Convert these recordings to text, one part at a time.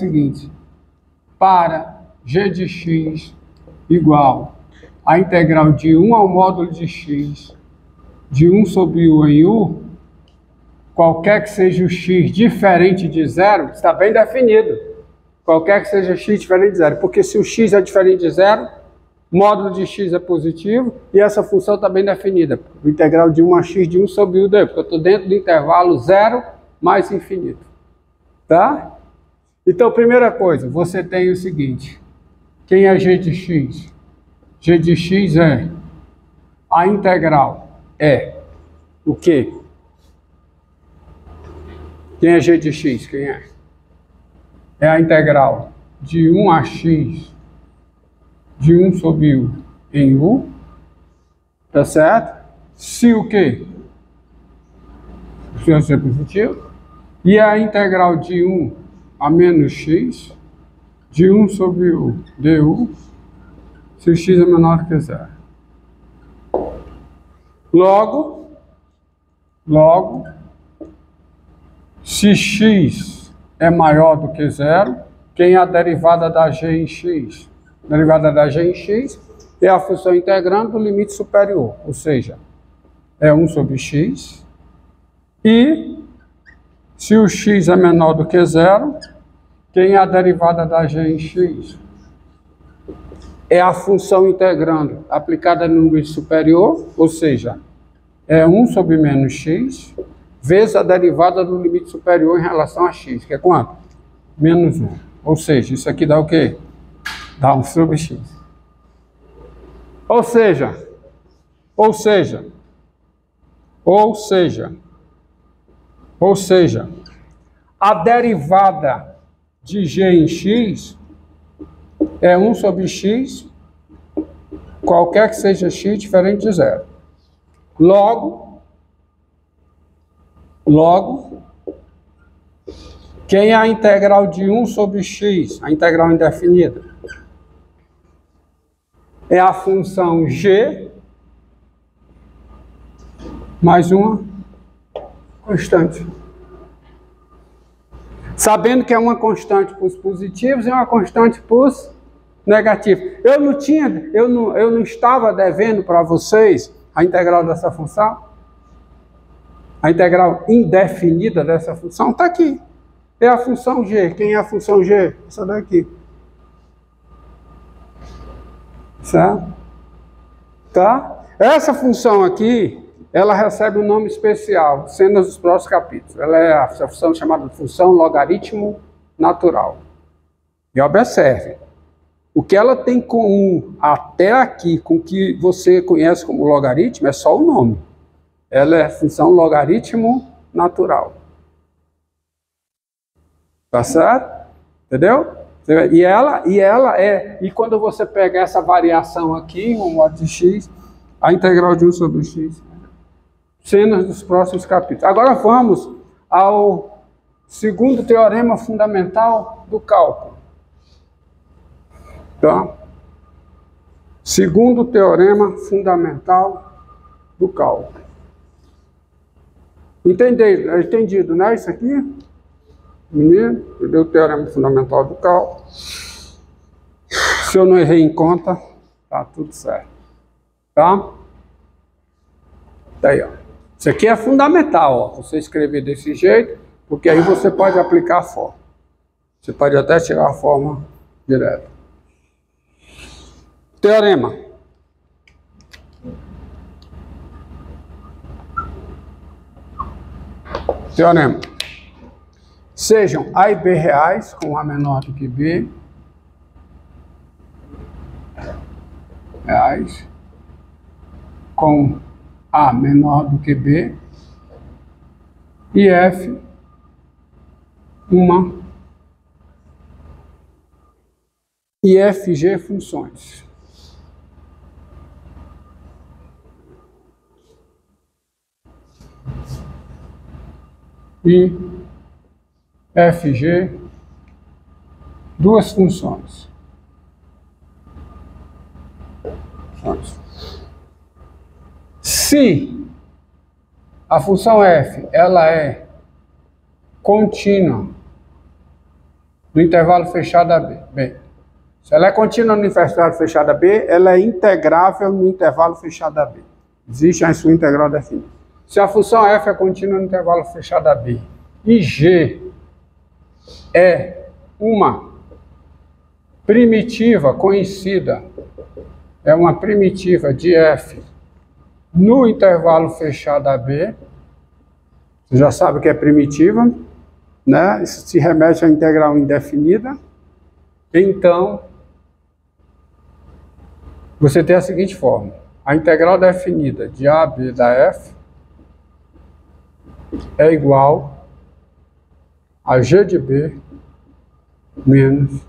seguinte: para g de x igual a integral de 1 ao módulo de x de 1 sobre u em u, qualquer que seja o x diferente de zero, está bem definido. Qualquer que seja x diferente de zero, porque se o x é diferente de zero, módulo de x é positivo e essa função está bem definida. O integral de 1 a x de 1 sobre u daí, porque eu estou dentro do intervalo zero mais infinito. Tá? Então, primeira coisa, você tem o seguinte: quem é g de x? G de x é a integral é o quê? Quem é g de x? Quem é? É a integral de 1 a x de 1 sobre u em u, tá certo? Se o quê? Se é positivo. E a integral de 1 a menos x de 1 sobre u du, se o x é menor que zero. Logo, se x é maior do que zero, quem é a derivada da g em x? A derivada da g em x é a função integrando o limite superior, ou seja, é 1 sobre x. E se o x é menor do que zero, quem é a derivada da g em x? É a função integrando aplicada no limite superior, ou seja, é 1 sobre menos x, vezes a derivada do limite superior em relação a x, que é quanto? Menos 1. Ou seja, isso aqui dá o quê? Dá 1 sobre x. Ou seja, a derivada de g em x é 1 sobre x, qualquer que seja x diferente de zero. Logo, quem é a integral de 1 sobre x, a integral indefinida? É a função g mais uma constante. Sabendo que é uma constante para os positivos e uma constante para os negativos. Eu não estava devendo para vocês a integral dessa função? A integral indefinida dessa função está aqui. É a função g. Quem é a função g? Essa daqui. Certo? Tá? Essa função aqui, ela recebe um nome especial, cenas dos próximos capítulos. Ela é a função chamada de função logaritmo natural. E observe, o que ela tem em comum até aqui com o que você conhece como logaritmo é só o nome. Ela é a função logaritmo natural. Tá certo? Entendeu? E quando você pega essa variação aqui, um modo de x, a integral de 1 sobre x. Cenas dos próximos capítulos. Agora vamos ao segundo teorema fundamental do cálculo. Tá? Segundo teorema fundamental do cálculo. Entendido, né? Isso aqui? Menino, entendeu o teorema fundamental do cálculo. Se eu não errei em conta, tá tudo certo. Tá? Daí, ó. Isso aqui é fundamental, ó, você escrever desse jeito, porque aí você pode aplicar a forma. Você pode até tirar a forma direta. Teorema. Teorema. Sejam A e B reais, com A menor do que B. Reais. Com A menor do que B. E F, e FG funções. E FG, duas funções. Se a função f ela é contínua do intervalo fechado AB. Bem, se ela é contínua no intervalo fechado AB, ela é integrável no intervalo fechado AB. Existe a sua integral definida. Se a função f é contínua no intervalo fechado AB e g é uma primitiva conhecida, é uma primitiva de f no intervalo fechado AB, você já sabe que é primitiva, né? Isso se remete à integral indefinida. Então, você tem a seguinte forma: a integral definida de AB da f é igual a g de b menos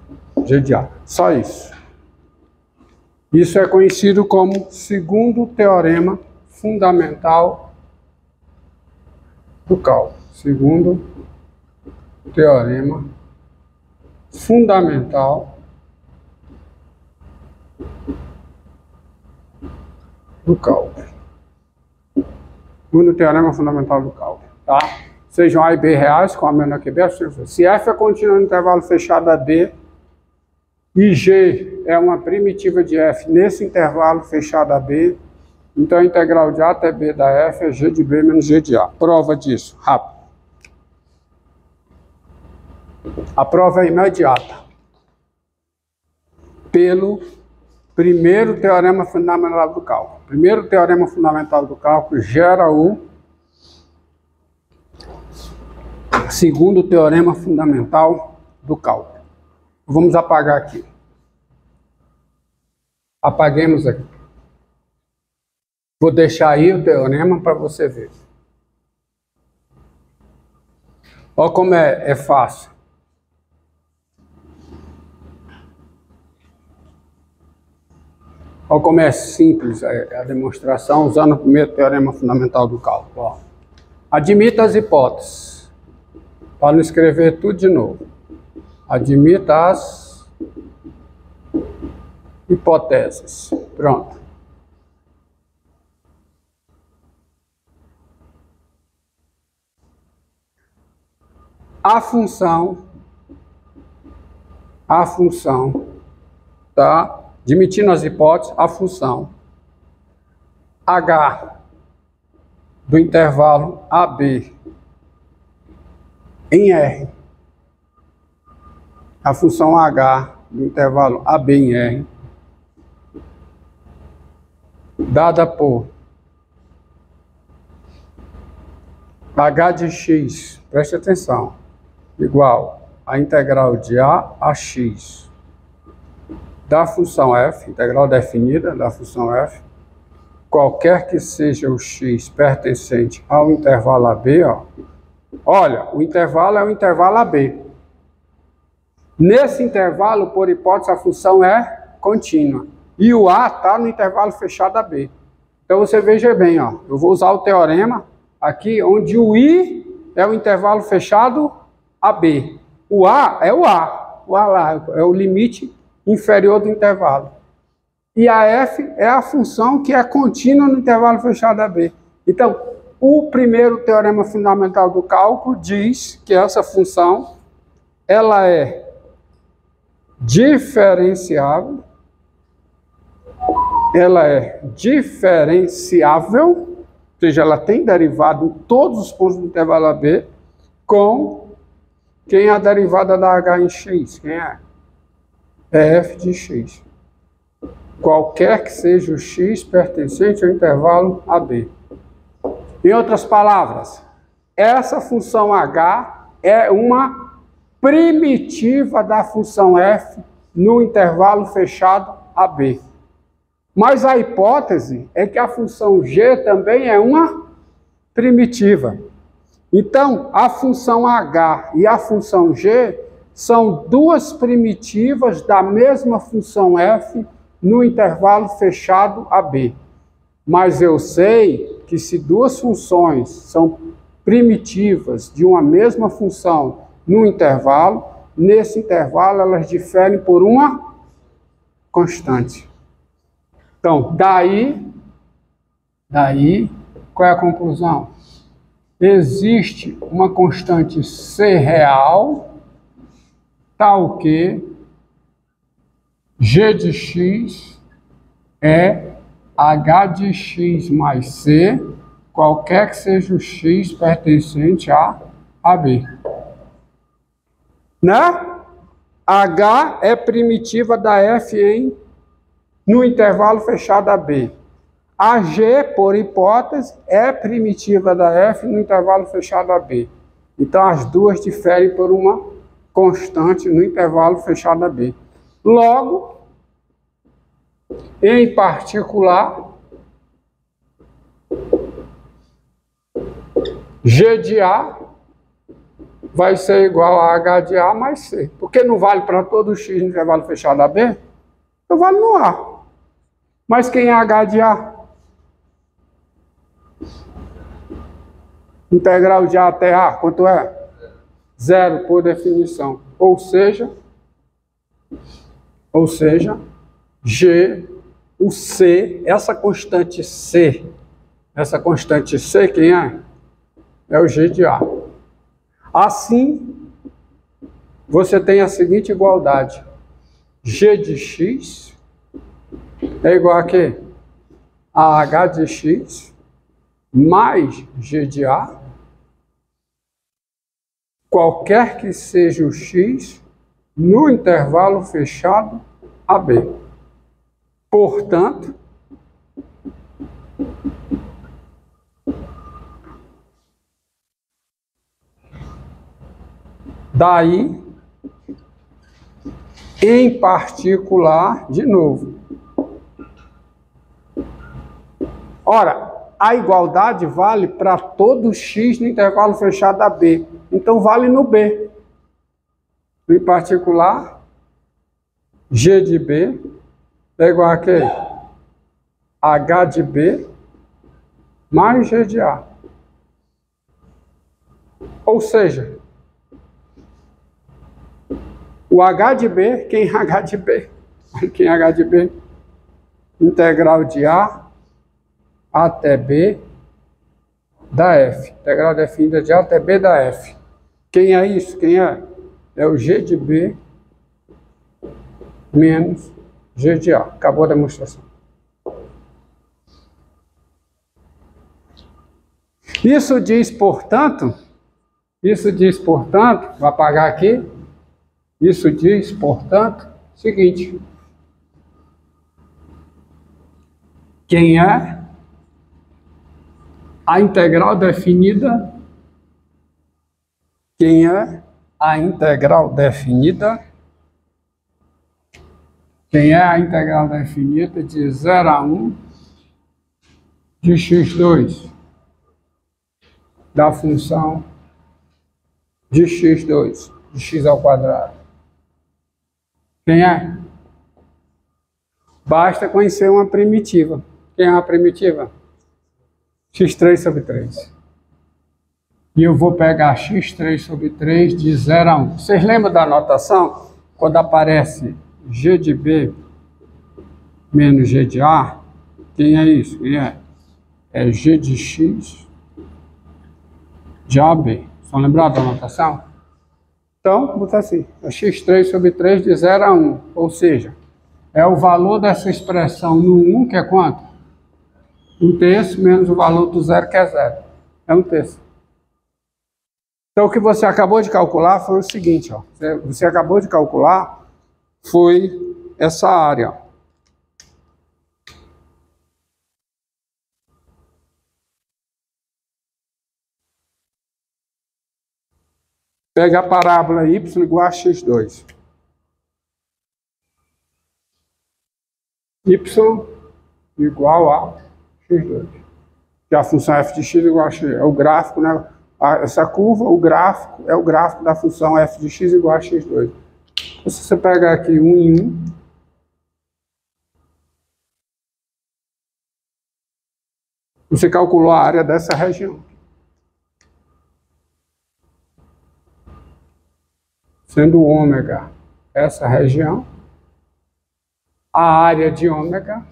g de a. Só isso. Isso é conhecido como segundo teorema fundamental do cálculo. Segundo teorema fundamental do cálculo. Segundo teorema fundamental do cálculo, tá? Sejam A e B reais, com a menor que B, se f é contínua no intervalo fechado AB e g é uma primitiva de f nesse intervalo fechado AB, então a integral de A até B da f é g de B menos g de A. Prova disso, rápido. A prova é imediata. Pelo primeiro teorema fundamental do cálculo. Primeiro teorema fundamental do cálculo gera o segundo teorema fundamental do cálculo. Vamos apagar aqui. Apaguemos aqui. Vou deixar aí o teorema para você ver. Olha como é fácil. Olha como é simples a demonstração usando o primeiro teorema fundamental do cálculo. Ó. Admita as hipóteses. Para não escrever tudo de novo. Admita as hipóteses. Pronto. A função, tá? Admitindo as hipóteses, a função h do intervalo AB em R, a função h do intervalo AB em R, dada por h de x, preste atenção, igual a integral de a x da função f, integral definida da função f, qualquer que seja o x pertencente ao intervalo AB, ó. Olha, o intervalo é o intervalo AB. Nesse intervalo, por hipótese, a função é contínua. E o A está no intervalo fechado AB. Então você veja bem, ó, eu vou usar o teorema aqui, onde o I é o intervalo fechado AB. O A é o A. O A lá é o limite inferior do intervalo. E a f é a função que é contínua no intervalo fechado AB. Então, o primeiro teorema fundamental do cálculo diz que essa função ela é diferenciável, ou seja, ela tem derivado em todos os pontos do intervalo AB com quem é a derivada da h em x? Quem é? É f de x. Qualquer que seja o x pertencente ao intervalo AB. Em outras palavras, essa função h é uma primitiva da função f no intervalo fechado AB. Mas a hipótese é que a função g também é uma primitiva. Então, a função h e a função g são duas primitivas da mesma função f no intervalo fechado AB. Mas eu sei que se duas funções são primitivas de uma mesma função no intervalo, nesse intervalo elas diferem por uma constante. Então, daí, qual é a conclusão? Existe uma constante C real, tal que G de x é H de x mais C, qualquer que seja o x pertencente a B. Né? H é primitiva da F no intervalo fechado AB. A G, por hipótese, é primitiva da F no intervalo fechado AB. Então, as duas diferem por uma constante no intervalo fechado AB. Logo, em particular, G de A vai ser igual a H de A mais C. Porque não vale para todo x no intervalo fechado AB? Então vale no A. Mas quem é H de A? Integral de A até A, quanto é? Zero por definição. Ou seja, G, o C, essa constante C, quem é? É o G de A. Assim, você tem a seguinte igualdade. G de x é igual a quê? A H de x mais G de A, qualquer que seja o x, no intervalo fechado AB. Portanto, daí, em particular, de novo. Ora, a igualdade vale para todo x no intervalo fechado AB. Então, vale no B. Em particular, G de B é igual a quê? H de B mais G de A. Ou seja, o H de B, quem é H de B? Quem é H de B? Integral de A até B da F. Integral definida de A até B da F. Quem é isso? Quem é? É o G de B menos G de A. Acabou a demonstração. Isso diz, portanto, vou apagar aqui. Isso diz, portanto, o seguinte. Quem é a integral definida? Quem é a integral definida? Quem é a integral definida de 0 a 1 de x2 da função de x2, de x ao quadrado? Quem é? Basta conhecer uma primitiva. Quem é uma primitiva? x3 sobre 3. E eu vou pegar x3 sobre 3 de 0 a 1. Vocês lembram da notação? Quando aparece G de B menos G de A, quem é isso? Quem é? É G de x de AB. Estão lembrados da notação? Então, vou botar assim, é x3 sobre 3 de 0 a 1. Ou seja, é o valor dessa expressão no 1, que é quanto? 1/3 menos o valor do 0, que é 0. É 1/3. Então, o que você acabou de calcular foi o seguinte, ó. Você acabou de calcular foi essa área, ó. Pega a parábola y igual a x2. Y igual a x2. Que a função f de x igual a x. É o gráfico, né? Essa curva, o gráfico, é o gráfico da função f de x igual a x2. Se você pegar aqui 1 em 1, você calculou a área dessa região. Sendo ômega essa região, a área de ômega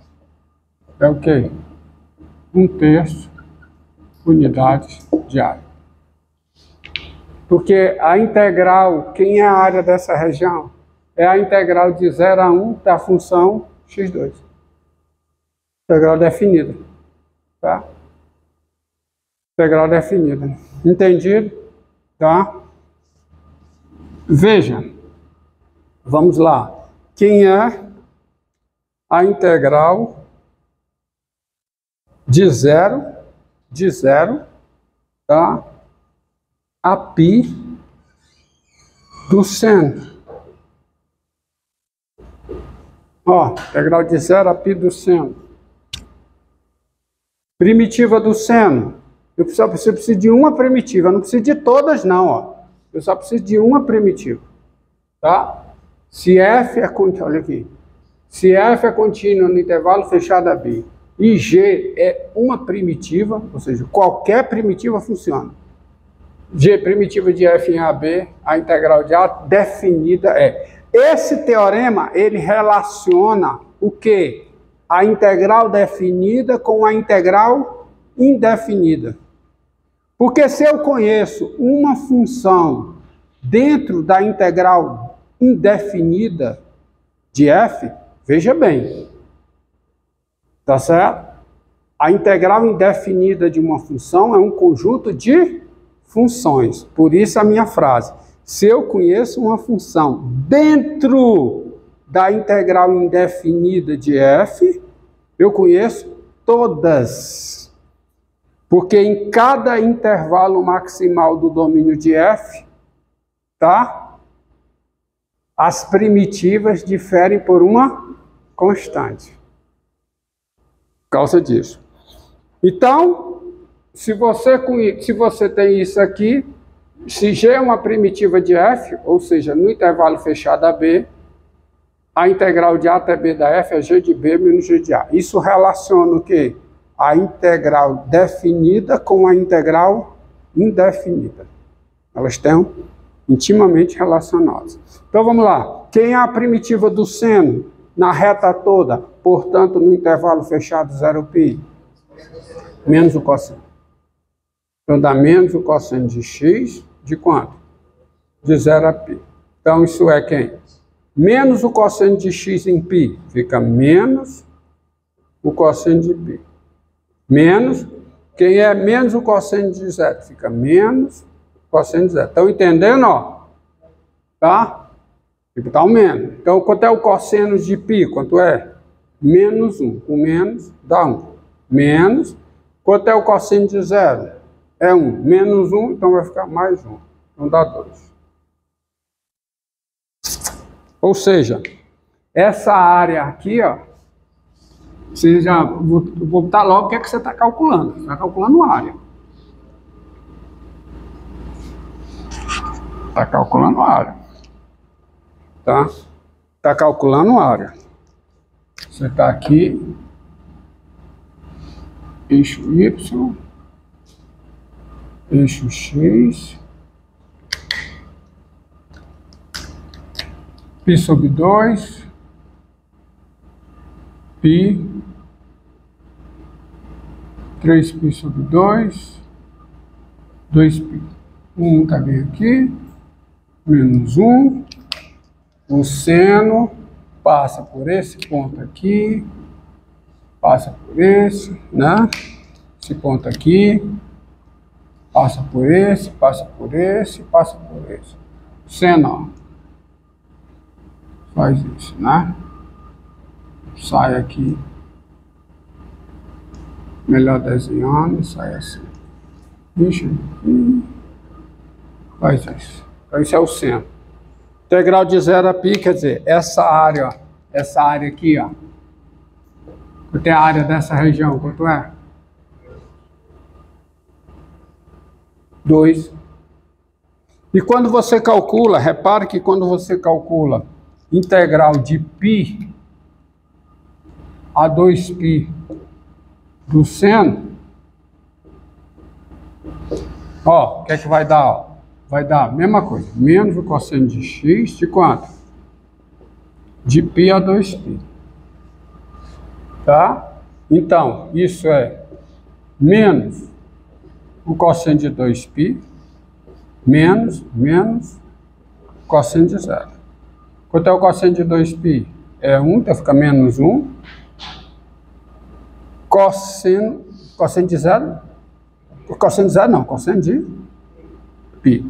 é o quê? 1/3 unidades de área. Porque a integral, quem é a área dessa região? É a integral de 0 a 1 da função x2. Integral definida. Tá? Integral definida. Entendido? Tá? Veja. Vamos lá. Quem é a integral de 0, tá? A π do seno. Ó, integral de 0 a π do seno. Primitiva do seno. Eu preciso de uma primitiva, eu não preciso de todas não, ó. Eu só preciso de uma primitiva, tá? Se f é contínuo, olha aqui. Se f é contínuo no intervalo fechado a b e g é uma primitiva, ou seja, qualquer primitiva funciona. G primitiva de f em AB, a integral de A definida é. Esse teorema, ele relaciona o quê? A integral definida com a integral indefinida. Porque se eu conheço uma função dentro da integral indefinida de f, veja bem, tá certo? A integral indefinida de uma função é um conjunto de funções. Por isso a minha frase. Se eu conheço uma função dentro da integral indefinida de f, eu conheço todas. Porque em cada intervalo maximal do domínio de f, tá? As primitivas diferem por uma constante. Por causa disso. Então, se você tem isso aqui, se G é uma primitiva de f, ou seja, no intervalo fechado AB, a integral de A até B da f é G de B menos G de A. Isso relaciona o quê? A integral definida com a integral indefinida. Elas estão intimamente relacionadas. Então vamos lá. Quem é a primitiva do seno na reta toda, portanto no intervalo fechado 0π? Menos o cosseno. Então dá menos o cosseno de x de quanto? De 0 a π. Então isso é quem? Menos o cosseno de x em π. Fica menos o cosseno de π. Menos, quem é menos o cosseno de zero? Fica menos o cosseno de zero. Estão entendendo, ó? Tá? Tá o menos. Então, quanto é o cosseno de π? Quanto é? Menos 1. O menos dá 1. Menos, quanto é o cosseno de zero? É 1. Menos 1, então vai ficar mais 1. Então dá 2. Ou seja, essa área aqui, ó, você já, vou botar logo o que é que você está calculando. Você está calculando área. Está calculando área. Tá? Está calculando área. Você está aqui, eixo Y, eixo X, π sobre 2, π, 3π sobre 2, 2π. 1 está bem aqui, menos 1. O seno passa por esse ponto aqui, passa por esse, né? Esse ponto aqui, passa por esse, passa por esse, passa por esse. Seno, ó, faz isso, né? Sai aqui, melhor desenhando, sai assim. Deixa aqui, faz isso. Então isso é o seno. Integral de 0 a π, quer dizer, essa área, ó, essa área aqui, ó. Quanto é a área dessa região? Quanto é? 2. E quando você calcula, repare que quando você calcula integral de π a 2π do seno, ó, o que é que vai dar? Ó? Vai dar a mesma coisa, menos o cosseno de x de quanto? De π a 2π. Tá? Então, isso é menos o cosseno de 2π menos cosseno de zero. Quanto é o cosseno de 2π? É 1, então fica menos 1. Cosseno de zero? Cosseno de zero não, cosseno de π.